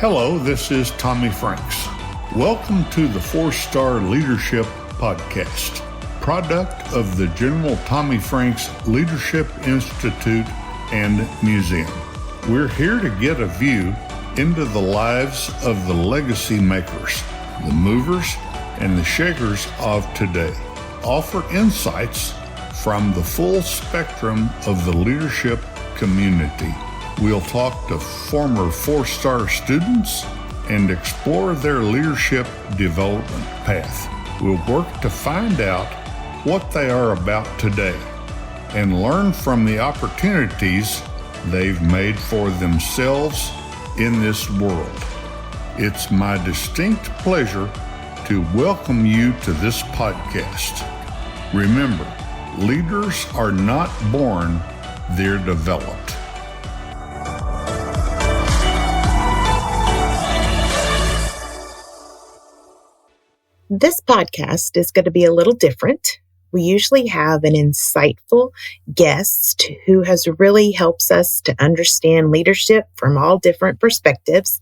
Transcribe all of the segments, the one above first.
Hello, this is Tommy Franks. Welcome to the 4-Star Leadership Podcast, product of the General Tommy Franks Leadership Institute and Museum. We're here to get a view into the lives of the legacy makers, the movers and the shakers of today. Offer insights from the full spectrum of the leadership community. We'll talk to former 4-star students and explore their leadership development path. We'll work to find out what they are about today and learn from the opportunities they've made for themselves in this world. It's my distinct pleasure to welcome you to this podcast. Remember, leaders are not born, they're developed. This podcast is going to be a little different. We usually have an insightful guest who has really helps us to understand leadership from all different perspectives.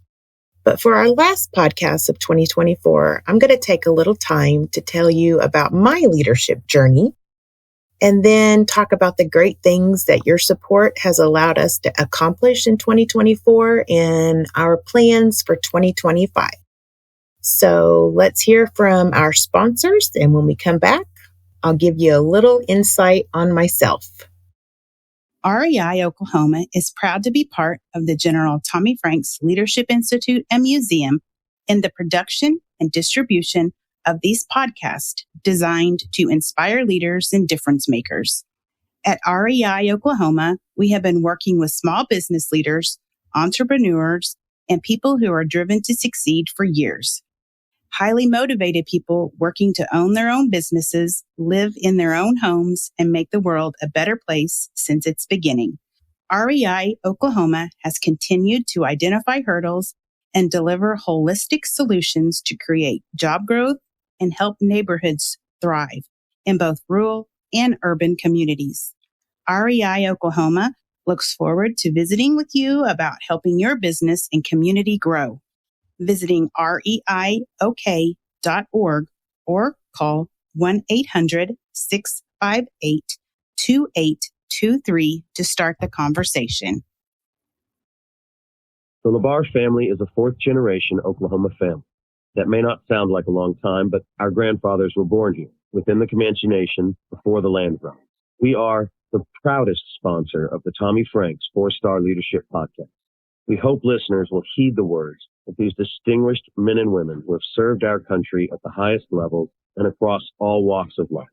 But for our last podcast of 2024, I'm going to take a little time to tell you about my leadership journey and then talk about the great things that your support has allowed us to accomplish in 2024 and our plans for 2025. So let's hear from our sponsors, and when we come back, I'll give you a little insight on myself. REI Oklahoma is proud to be part of the General Tommy Franks Leadership Institute and Museum in the production and distribution of these podcasts designed to inspire leaders and difference makers. At REI Oklahoma, we have been working with small business leaders, entrepreneurs, and people who are driven to succeed for years. Highly motivated people working to own their own businesses, live in their own homes, and make the world a better place since its beginning. REI Oklahoma has continued to identify hurdles and deliver holistic solutions to create job growth and help neighborhoods thrive in both rural and urban communities. REI Oklahoma looks forward to visiting with you about helping your business and community grow. Visiting reiok.org or call 1-800-658-2823 to start the conversation. The LaBarre family is a fourth-generation Oklahoma family. That may not sound like a long time, but our grandfathers were born here, within the Comanche Nation, before the land grant. We are the proudest sponsor of the Tommy Franks 4-Star Leadership Podcast. We hope listeners will heed the words of these distinguished men and women who have served our country at the highest levels and across all walks of life.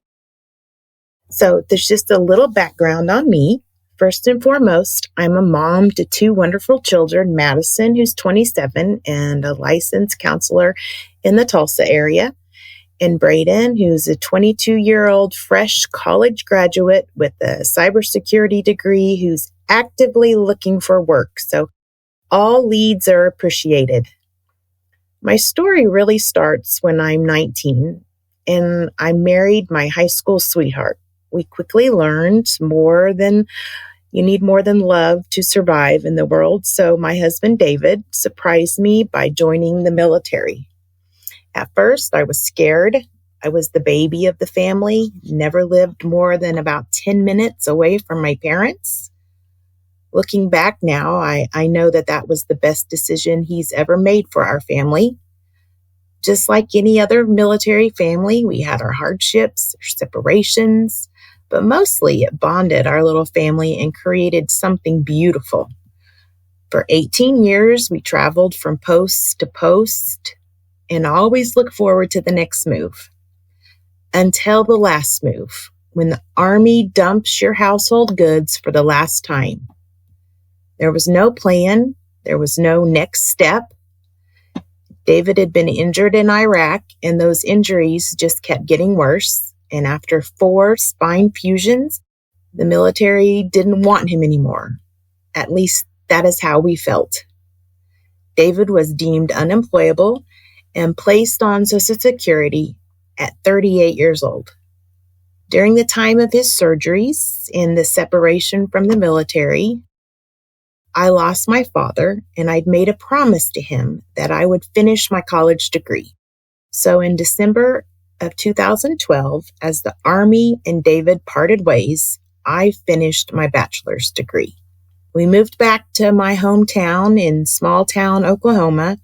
So there's just a little background on me. First and foremost, I'm a mom to two wonderful children, Madison, who's 27 and a licensed counselor in the Tulsa area, and Braden, who's a 22-year-old fresh college graduate with a cybersecurity degree who's actively looking for work. So all leads are appreciated. My story really starts when I'm 19 and I married my high school sweetheart. We quickly learned you need more than love to survive in the world. So my husband, David, surprised me by joining the military. At first, I was scared. I was the baby of the family, never lived more than about 10 minutes away from my parents. Looking back now, I know that was the best decision he's ever made for our family. Just like any other military family, we had our hardships, our separations, but mostly it bonded our little family and created something beautiful. For 18 years, we traveled from post to post and always looked forward to the next move. Until the last move, when the Army dumps your household goods for the last time. There was no plan. There was no next step. David had been injured in Iraq, and those injuries just kept getting worse. And after 4 spine fusions, the military didn't want him anymore. At least that is how we felt. David was deemed unemployable and placed on Social Security at 38 years old. During the time of his surgeries and the separation from the military, I lost my father, and I'd made a promise to him that I would finish my college degree. So in December of 2012, as the Army and David parted ways, I finished my bachelor's degree. We moved back to my hometown in small town Oklahoma,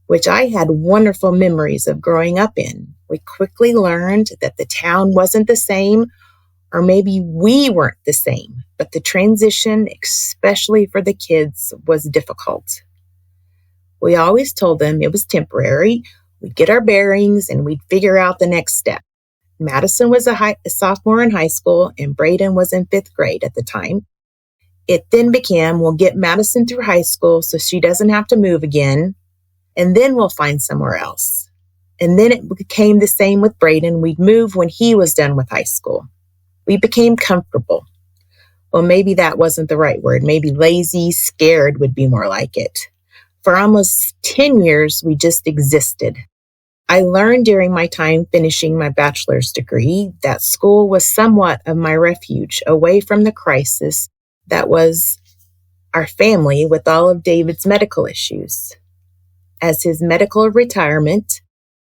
which I had wonderful memories of growing up in. We quickly learned that the town wasn't the same, or maybe we weren't the same, but the transition, especially for the kids, was difficult. We always told them it was temporary. We'd get our bearings and we'd figure out the next step. Madison was a sophomore in high school and Braden was in 5th grade at the time. It then became, we'll get Madison through high school so she doesn't have to move again, and then we'll find somewhere else. And then it became the same with Braden. We'd move when he was done with high school. We became comfortable. Well, maybe that wasn't the right word. Maybe lazy, scared would be more like it. For almost 10 years, we just existed. I learned during my time finishing my bachelor's degree that school was somewhat of my refuge away from the crisis that was our family with all of David's medical issues. As his medical retirement,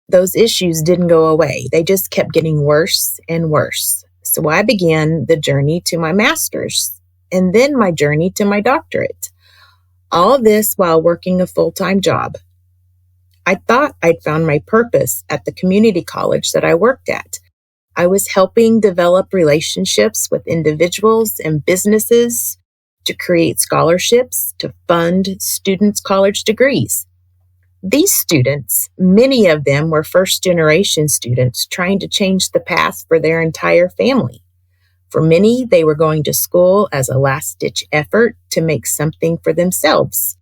those issues didn't go away. They just kept getting worse and worse. So I began the journey to my master's and then my journey to my doctorate. All this while working a full-time job. I thought I'd found my purpose at the community college that I worked at. I was helping develop relationships with individuals and businesses to create scholarships to fund students' college degrees. These students, many of them were first-generation students trying to change the path for their entire family. For many, they were going to school as a last-ditch effort to make something for themselves,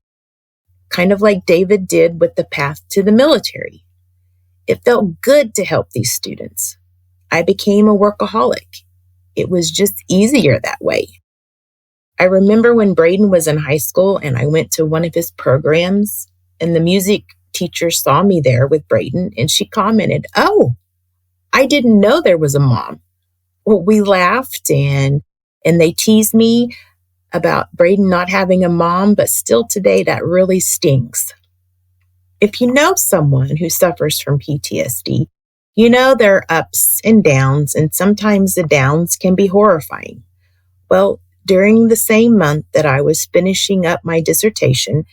kind of like David did with the path to the military. It felt good to help these students. I became a workaholic. It was just easier that way. I remember when Braden was in high school and I went to one of his programs, and the music teacher saw me there with Braden and she commented, "Oh, I didn't know there was a mom." Well, we laughed and they teased me about Braden not having a mom, but still today that really stings. If you know someone who suffers from PTSD, you know there are ups and downs, and sometimes the downs can be horrifying. Well, during the same month that I was finishing up my dissertation,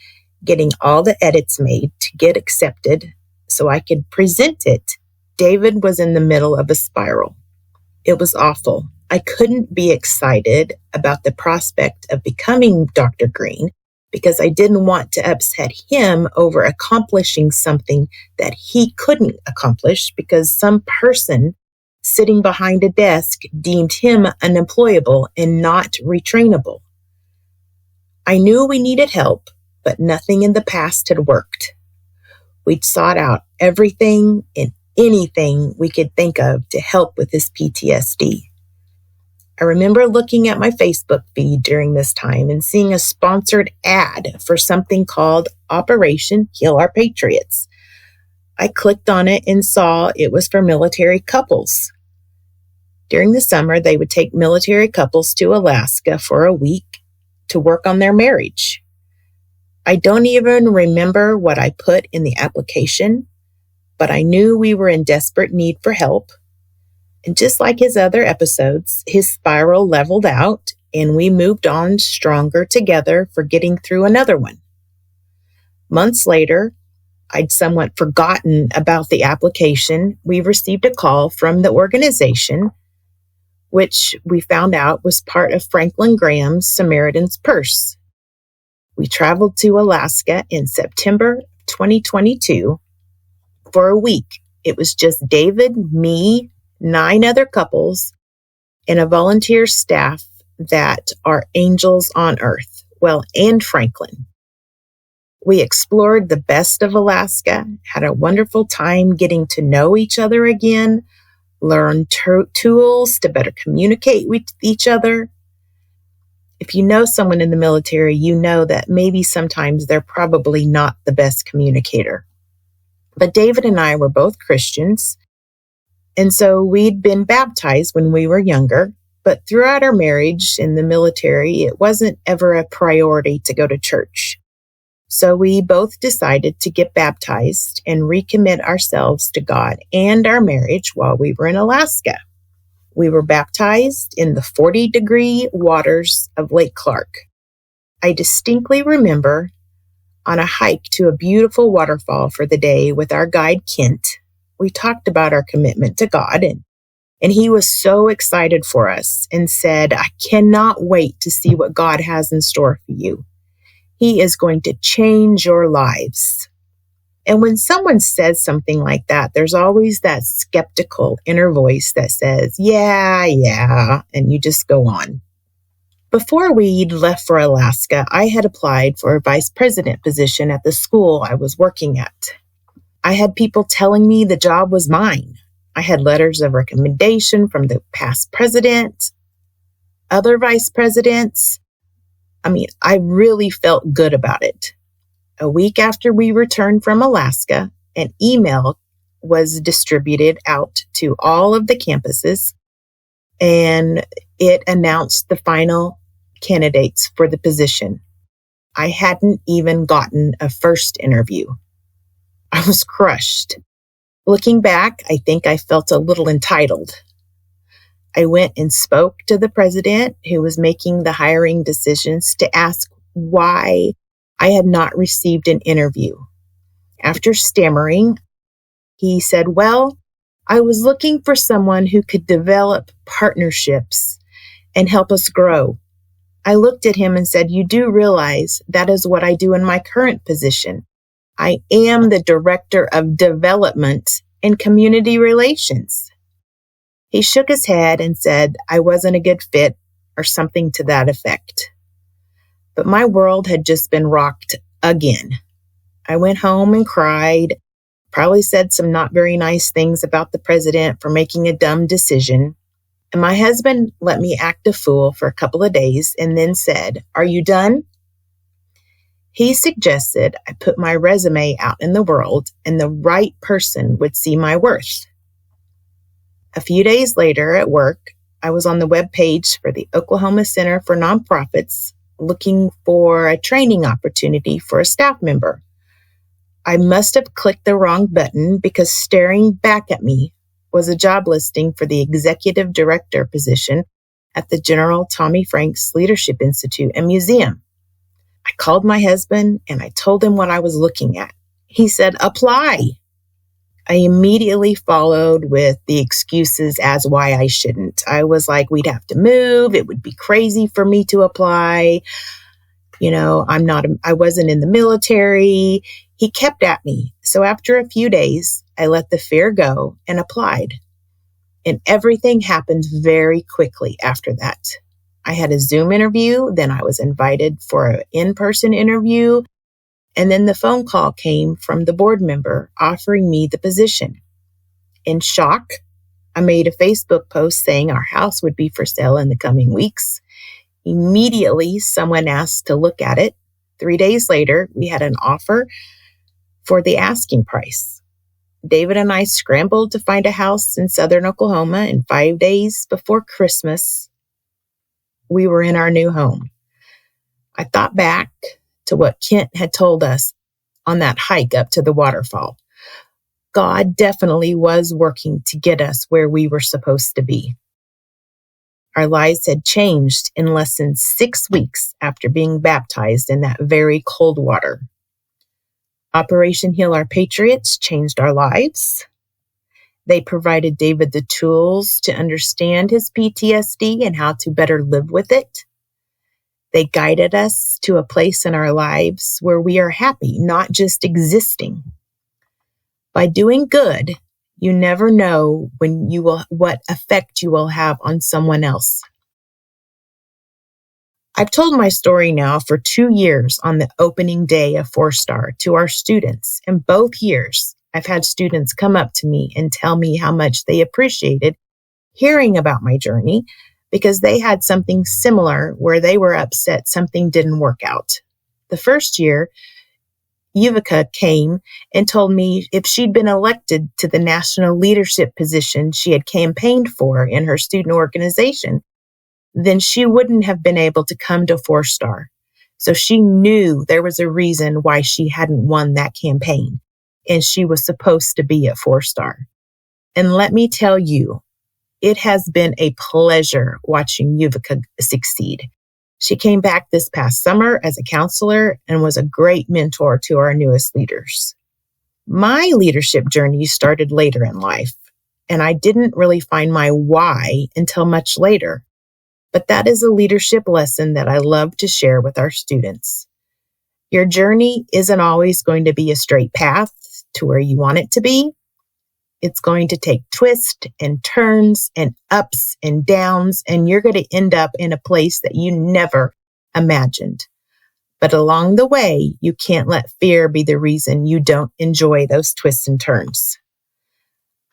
getting all the edits made to get accepted so I could present it, David was in the middle of a spiral. It was awful. I couldn't be excited about the prospect of becoming Dr. Green because I didn't want to upset him over accomplishing something that he couldn't accomplish because some person sitting behind a desk deemed him unemployable and not retrainable. I knew we needed help, but nothing in the past had worked. We'd sought out everything and anything we could think of to help with his PTSD. I remember looking at my Facebook feed during this time and seeing a sponsored ad for something called Operation Heal Our Patriots. I clicked on it and saw it was for military couples. During the summer, they would take military couples to Alaska for a week to work on their marriage. I don't even remember what I put in the application, but I knew we were in desperate need for help. And just like his other episodes, his spiral leveled out and we moved on stronger together for getting through another one. Months later, I'd somewhat forgotten about the application. We received a call from the organization, which we found out was part of Franklin Graham's Samaritan's Purse. We traveled to Alaska in September 2022 for a week. It was just David, me, 9 other couples, and a volunteer staff that are angels on earth. Well, and Franklin. We explored the best of Alaska, had a wonderful time getting to know each other again, learned tools to better communicate with each other. If you know someone in the military, you know that maybe sometimes they're probably not the best communicator. But David and I were both Christians, and so we'd been baptized when we were younger, But throughout our marriage in the military, it wasn't ever a priority to go to church. So we both decided to get baptized and recommit ourselves to God and our marriage while we were in Alaska. We were baptized in the 40-degree waters of Lake Clark. I distinctly remember on a hike to a beautiful waterfall for the day with our guide, Kent, we talked about our commitment to God, and he was so excited for us and said, I cannot wait to see what God has in store for you. He is going to change your lives. And when someone says something like that, there's always that skeptical inner voice that says, yeah, and you just go on. Before we'd left for Alaska, I had applied for a vice president position at the school I was working at. I had people telling me the job was mine. I had letters of recommendation from the past president, other vice presidents. I really felt good about it. A week after we returned from Alaska, an email was distributed out to all of the campuses, and it announced the final candidates for the position. I hadn't even gotten a first interview. I was crushed. Looking back, I think I felt a little entitled. I went and spoke to the president who was making the hiring decisions to ask why I had not received an interview. After stammering, he said, well, I was looking for someone who could develop partnerships and help us grow. I looked at him and said, you do realize that is what I do in my current position. I am the Director of Development and Community Relations. He shook his head and said I wasn't a good fit or something to that effect. But my world had just been rocked again. I went home and cried, probably said some not very nice things about the president for making a dumb decision. And my husband let me act a fool for a couple of days and then said, are you done? He suggested I put my resume out in the world and the right person would see my worth. A few days later at work, I was on the webpage for the Oklahoma Center for Nonprofits looking for a training opportunity for a staff member. I must have clicked the wrong button because staring back at me was a job listing for the executive director position at the General Tommy Franks Leadership Institute and Museum. I called my husband and I told him what I was looking at. He said, apply. I immediately followed with the excuses as why I shouldn't. I was like, we'd have to move. It would be crazy for me to apply. I wasn't in the military. He kept at me. So after a few days, I let the fear go and applied. And everything happened very quickly after that. I had a Zoom interview, then I was invited for an in-person interview, and then the phone call came from the board member offering me the position. In shock, I made a Facebook post saying our house would be for sale in the coming weeks. Immediately, someone asked to look at it. 3 days later, we had an offer for the asking price. David and I scrambled to find a house in southern Oklahoma, and 5 days before Christmas, we were in our new home. I thought back to what Kent had told us on that hike up to the waterfall. God definitely was working to get us where we were supposed to be. Our lives had changed in less than 6 weeks after being baptized in that very cold water. Operation Heal Our Patriots changed our lives. They provided David the tools to understand his PTSD and how to better live with it. They guided us to a place in our lives where we are happy, not just existing. By doing good, you never know what effect you will have on someone else. I've told my story now for 2 years on the opening day of 4-Star to our students. And both years, I've had students come up to me and tell me how much they appreciated hearing about my journey because they had something similar where they were upset something didn't work out. The first year, Yuvica came and told me if she'd been elected to the national leadership position she had campaigned for in her student organization, then she wouldn't have been able to come to 4-Star. So she knew there was a reason why she hadn't won that campaign, and she was supposed to be at 4-Star. And let me tell you, it has been a pleasure watching Yuvika succeed. She came back this past summer as a counselor and was a great mentor to our newest leaders. My leadership journey started later in life, and I didn't really find my why until much later. But that is a leadership lesson that I love to share with our students. Your journey isn't always going to be a straight path to where you want it to be. It's going to take twists and turns and ups and downs, and you're going to end up in a place that you never imagined. But along the way, you can't let fear be the reason you don't enjoy those twists and turns.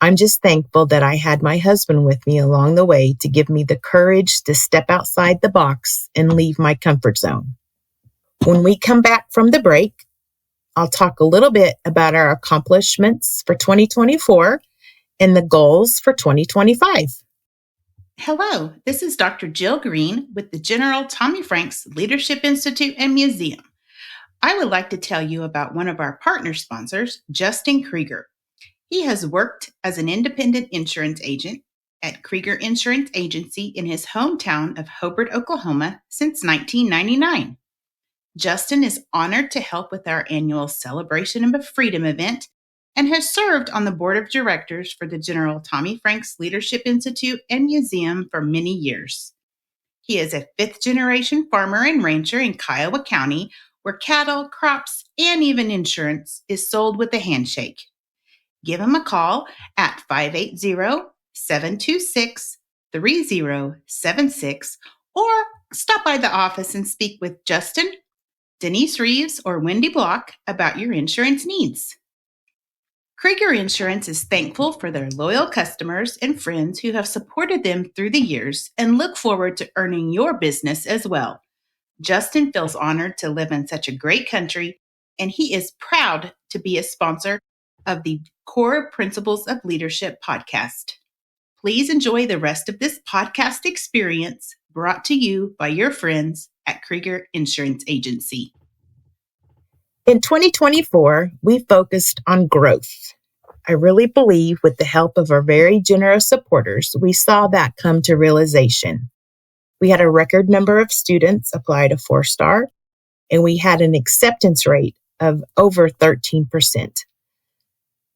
I'm just thankful that I had my husband with me along the way to give me the courage to step outside the box and leave my comfort zone. When we come back from the break, I'll talk a little bit about our accomplishments for 2024 and the goals for 2025. Hello, this is Dr. Jill Green with the General Tommy Franks Leadership Institute and Museum. I would like to tell you about one of our partner sponsors, Justin Krieger. He has worked as an independent insurance agent at Krieger Insurance Agency in his hometown of Hobart, Oklahoma since 1999. Justin is honored to help with our annual Celebration of Freedom event and has served on the board of directors for the General Tommy Franks Leadership Institute and Museum for many years. He is a fifth-generation farmer and rancher in Kiowa County, where cattle, crops, and even insurance is sold with a handshake. Give him a call at 580-726-3076 or stop by the office and speak with Justin, Denise Reeves, or Wendy Block about your insurance needs. Krieger Insurance is thankful for their loyal customers and friends who have supported them through the years and look forward to earning your business as well. Justin feels honored to live in such a great country, and he is proud to be a sponsor of the Core Principles of Leadership podcast. Please enjoy the rest of this podcast experience brought to you by your friends at Krieger Insurance Agency. In 2024, we focused on growth. I really believe with the help of our very generous supporters, we saw that come to realization. We had a record number of students apply to 4-Star, and we had an acceptance rate of over 13%.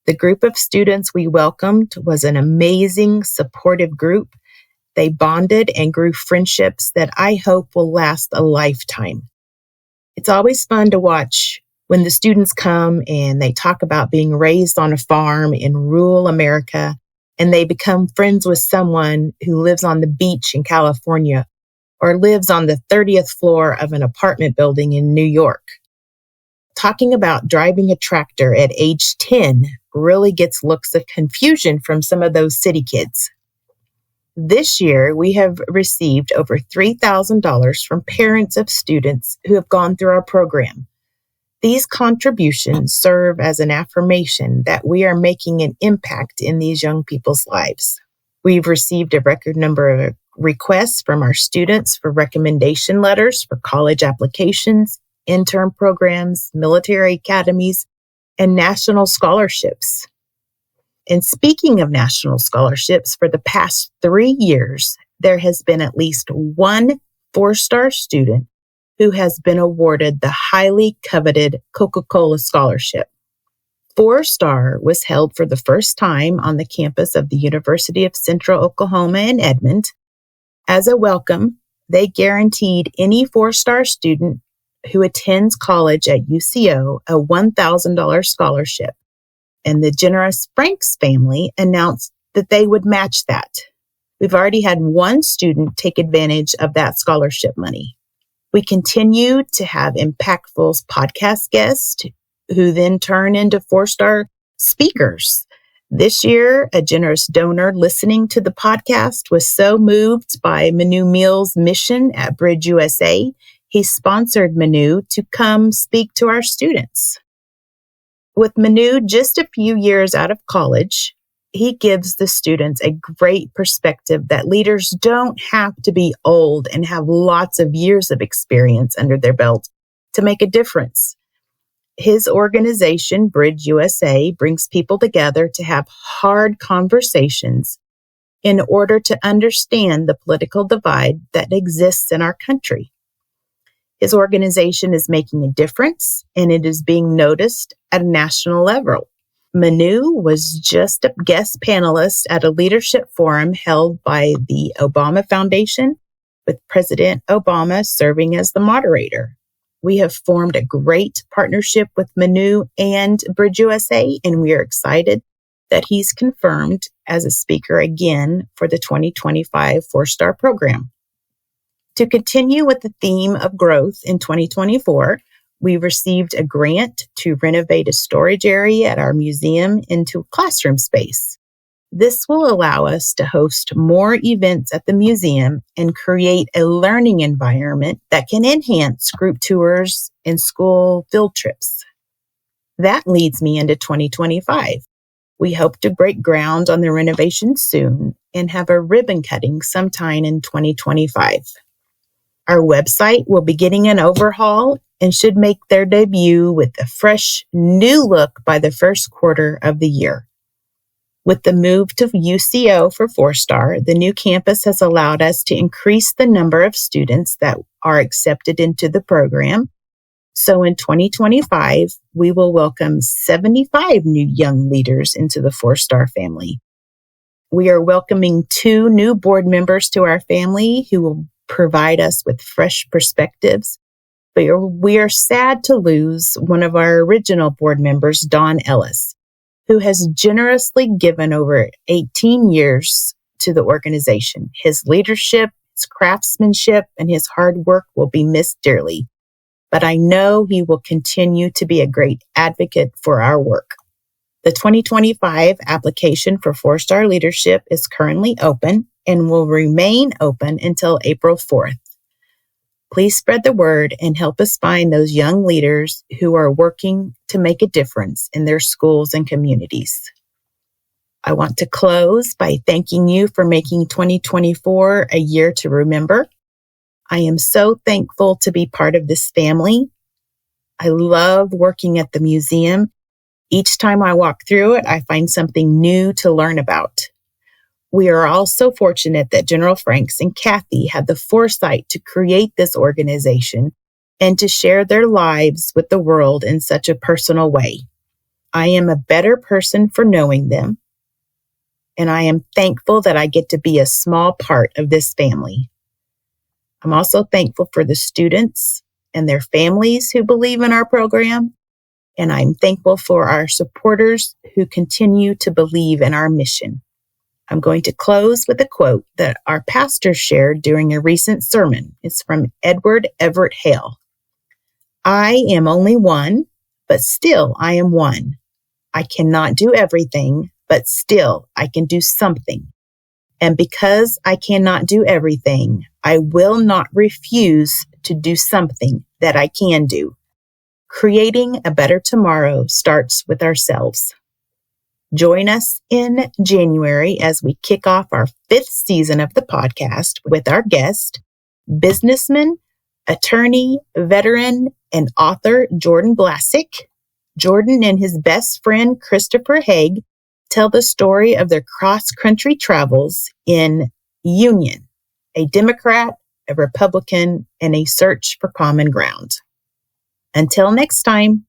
The group of students we welcomed was an amazing, supportive group. They bonded and grew friendships that I hope will last a lifetime. It's always fun to watch when the students come and they talk about being raised on a farm in rural America, and they become friends with someone who lives on the beach in California or lives on the 30th floor of an apartment building in New York. Talking about driving a tractor at age 10 really gets looks of confusion from some of those city kids. This year, we have received over $3,000 from parents of students who have gone through our program. These contributions serve as an affirmation that we are making an impact in these young people's lives. We've received a record number of requests from our students for recommendation letters for college applications, intern programs, military academies, and national scholarships. And speaking of national scholarships, for the past 3 years, there has been at least one 4-Star student who has been awarded the highly coveted Coca-Cola Scholarship. 4-Star was held for the first time on the campus of the University of Central Oklahoma in Edmond. As a welcome, they guaranteed any 4-Star student who attends college at UCO a $1,000 scholarship, and the generous Franks family announced that they would match that. We've already had one student take advantage of that scholarship money. We continue to have impactful podcast guests who then turn into 4-Star speakers. This year, a generous donor listening to the podcast was so moved by Manu Meals' mission at Bridge USA, he sponsored Manu to come speak to our students. With Manu just a few years out of college, He gives the students a great perspective that leaders don't have to be old and have lots of years of experience under their belt to make a difference. His organization, Bridge USA, brings people together to have hard conversations in order to understand the political divide that exists in our country. His organization is making a difference, and it is being noticed at a national level. Manu was just a guest panelist at a leadership forum held by the Obama Foundation, with President Obama serving as the moderator. We have formed a great partnership with Manu and Bridge USA, and we are excited that he's confirmed as a speaker again for the 2025 4-Star program. To continue with the theme of growth in 2024, we received a grant to renovate a storage area at our museum into classroom space. This will allow us to host more events at the museum and create a learning environment that can enhance group tours and school field trips. That leads me into 2025. We hope to break ground on the renovation soon and have a ribbon cutting sometime in 2025. Our website will be getting an overhaul and should make their debut with a fresh, new look by the first quarter of the year. With the move to UCO for 4-Star, the new campus has allowed us to increase the number of students that are accepted into the program. So in 2025, we will welcome 75 new young leaders into the 4-Star family. We are welcoming 2 new board members to our family who will provide us with fresh perspectives. But we are sad to lose one of our original board members, Don Ellis, who has generously given over 18 years to the organization. His leadership, his craftsmanship, and his hard work will be missed dearly. But I know he will continue to be a great advocate for our work. The 2025 application for 4-Star leadership is currently open and will remain open until April 4th. Please spread the word and help us find those young leaders who are working to make a difference in their schools and communities. I want to close by thanking you for making 2024 a year to remember. I am so thankful to be part of this family. I love working at the museum. Each time I walk through it, I find something new to learn about. We are also fortunate that General Franks and Kathy had the foresight to create this organization and to share their lives with the world in such a personal way. I am a better person for knowing them, and I am thankful that I get to be a small part of this family. I'm also thankful for the students and their families who believe in our program, and I'm thankful for our supporters who continue to believe in our mission. I'm going to close with a quote that our pastor shared during a recent sermon. It's from Edward Everett Hale. I am only one, but still I am one. I cannot do everything, but still I can do something. And because I cannot do everything, I will not refuse to do something that I can do. Creating a better tomorrow starts with ourselves. Join us in January as we kick off our 5th season of the podcast with our guest, businessman, attorney, veteran, and author Jordan Blasick. Jordan and his best friend Christopher Haig tell the story of their cross-country travels in Union, a Democrat, a Republican, and a search for common ground. Until next time.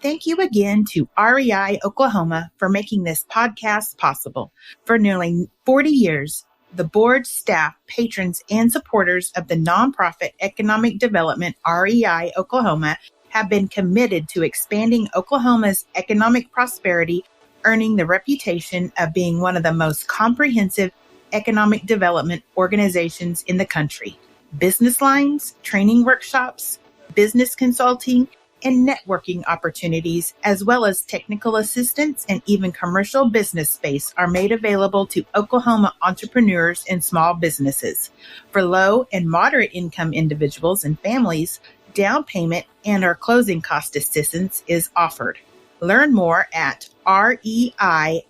Thank you again to REI Oklahoma for making this podcast possible. For nearly 40 years, the board, staff, patrons, and supporters of the nonprofit economic development REI Oklahoma have been committed to expanding Oklahoma's economic prosperity, earning the reputation of being one of the most comprehensive economic development organizations in the country. Business lines, training workshops, business consulting, and networking opportunities, as well as technical assistance and even commercial business space are made available to Oklahoma entrepreneurs and small businesses. For low and moderate income individuals and families, down payment and or closing cost assistance is offered. Learn more at reioklahoma.org.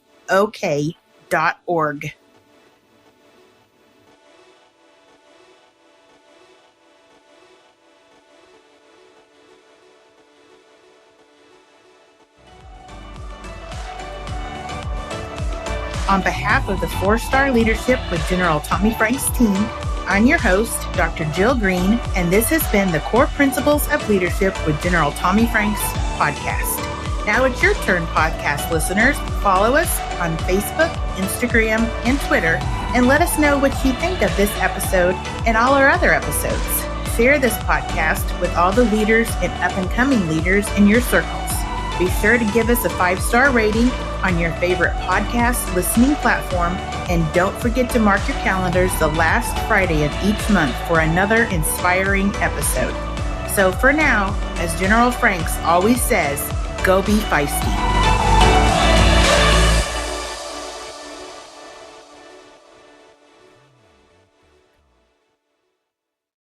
On behalf of the 4-Star Leadership with General Tommy Franks team, I'm your host, Dr. Jill Green, and this has been the Core Principles of Leadership with General Tommy Franks podcast. Now it's your turn, podcast listeners. Follow us on Facebook, Instagram, and Twitter, and let us know what you think of this episode and all our other episodes. Share this podcast with all the leaders and up-and-coming leaders in your circles. Be sure to give us a 5-star rating on your favorite podcast listening platform, and don't forget to mark your calendars the last Friday of each month for another inspiring episode. So for now, as General Franks always says, go be feisty.